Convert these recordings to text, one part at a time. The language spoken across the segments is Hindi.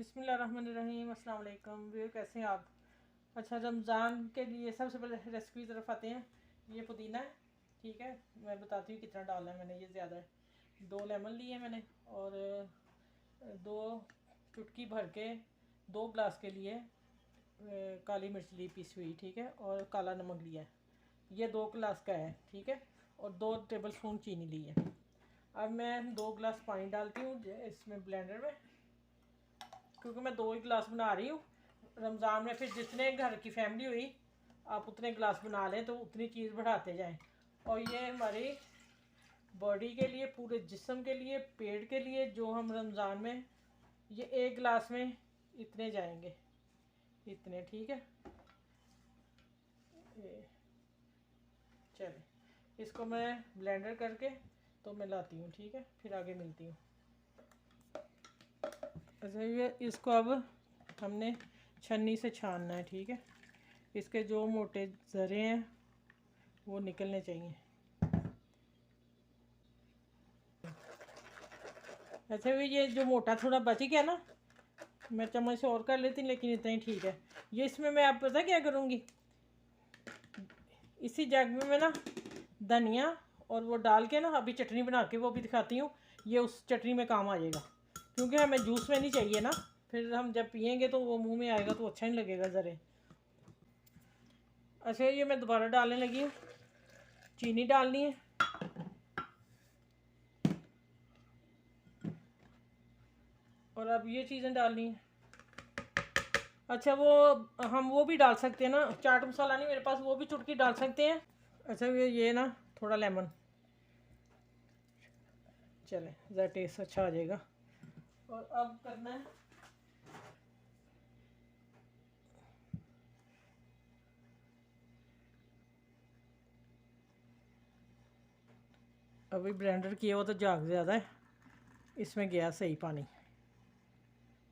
बिस्मिल्लाहिर्रहमानिर्रहीम। अस्सलाम वालेकुम। वीडियो कैसे हैं आप? अच्छा, रमज़ान के लिए सबसे पहले रेसिपी तरफ आते हैं। ये पुदीना है, ठीक है। मैं बताती हूँ कितना डालना है। मैंने ये ज़्यादा है, 2 लेमन लिए मैंने, और 2 चुटकी भर के 2 ग्लास के लिए काली मिर्च ली पिसी हुई, ठीक है, और काला नमक लिया है। ये 2 गिलास का है, ठीक है, और 2 टेबल स्पून चीनी ली है। अब मैं 2 गिलास पानी डालती हूँ इसमें ब्लेंडर में, क्योंकि मैं 2 ही गिलास बना रही हूँ। रमज़ान में फिर जितने घर की फैमिली हुई आप उतने गिलास बना लें तो उतनी चीज़ बढ़ाते जाएं। और ये हमारी बॉडी के लिए, पूरे जिस्म के लिए, पेट के लिए, जो हम रमज़ान में ये 1 गिलास में इतने जाएंगे, इतने, ठीक है। चले, इसको मैं ब्लेंडर करके तो मैं लाती हूँ, ठीक है, फिर आगे मिलती हूँ। अच्छा, ये इसको अब हमने छन्नी से छानना है, ठीक है। इसके जो मोटे ज़रे हैं वो निकलने चाहिए। अच्छा, ये जो मोटा थोड़ा बच गया ना, मैं चम्मच से और कर लेती, लेकिन इतना ही ठीक है। ये इसमें मैं, आप पता क्या करूँगी, इसी जग में मैं ना धनिया और वो डाल के ना अभी चटनी बना के वो भी दिखाती हूँ। ये उस चटनी में काम आ जाएगा, क्योंकि हमें जूस में नहीं चाहिए ना, फिर हम जब पियेंगे तो वो मुंह में आएगा तो अच्छा नहीं लगेगा ज़रे। अच्छा, ये मैं दोबारा डालने लगी हूँ। चीनी डालनी है, और अब ये चीज़ें डालनी है। अच्छा, वो हम वो भी डाल सकते हैं ना, चाट मसाला नहीं मेरे पास, वो भी चुटकी डाल सकते हैं। अच्छा, ये ना थोड़ा लेमन, चले ज़रा टेस्ट अच्छा आ जाएगा। और अब करना है, अभी ब्लेंडर किया हुआ तो झाग ज़्यादा है, इसमें गया सही पानी।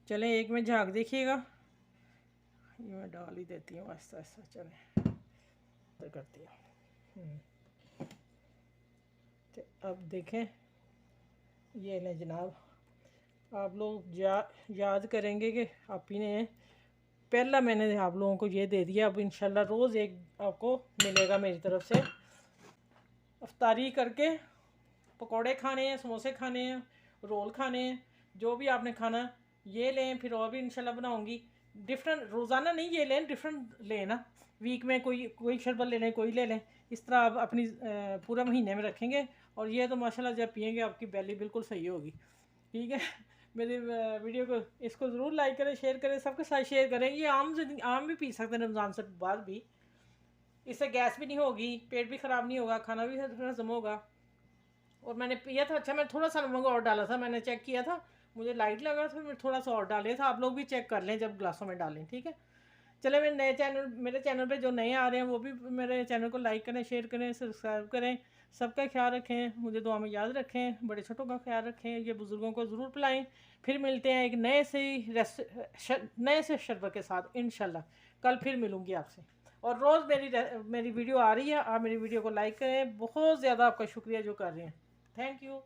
चले, एक में झाग देखिएगा, ये मैं डाल ही देती हूँ आहिस्ता आहिस्ता। चले तो करती हूँ। अब देखें, ये लें जनाब, आप लोग याद करेंगे कि आप ही ने पहला मैंने आप लोगों को ये दे दिया। अब इंशाल्लाह रोज़ एक आपको मिलेगा मेरी तरफ से। अफ्तारी करके पकोड़े खाने हैं, समोसे खाने हैं, रोल खाने हैं, जो भी आपने खाना ये लें। फिर और भी इंशाल्लाह बनाऊंगी। डिफरेंट, रोज़ाना नहीं ये लें, डिफरेंट लें ना। वीक में कोई शरबत ले लें, कोई ले लें। इस तरह आप अपनी पूरा महीने में रखेंगे, और ये तो माशाल्लाह जब पियेंगे आपकी बैली बिल्कुल सही होगी, ठीक है। मेरी वीडियो को, इसको ज़रूर लाइक करें, शेयर करें, सबके साथ शेयर करें। ये आम भी पी सकते हैं रमज़ान से बाद भी, इससे गैस भी नहीं होगी, पेट भी ख़राब नहीं होगा, खाना भी हजम होगा। और मैंने पिया था, अच्छा, मैं थोड़ा सा नमक और डाला था, मैंने चेक किया था, मुझे लाइट लगा था, मैं थोड़ा सा और डाल था। आप लोग भी चेक कर लें जब ग्लासों में डालें, ठीक है। चले, मेरे चैनल पे जो नए आ रहे हैं वो भी मेरे चैनल को लाइक करें, शेयर करें, सब्सक्राइब करें। सबका ख्याल रखें, मुझे दुआ में याद रखें, बड़े छोटों का ख्याल रखें, ये बुज़ुर्गों को ज़रूर पिलाएं। फिर मिलते हैं एक नए से शरबत के साथ इंशाल्लाह। कल फिर मिलूँगी आपसे। और रोज़ मेरी वीडियो आ रही है, आप मेरी वीडियो को लाइक करें। बहुत ज़्यादा आपका शुक्रिया जो कर रहे हैं। Thank you.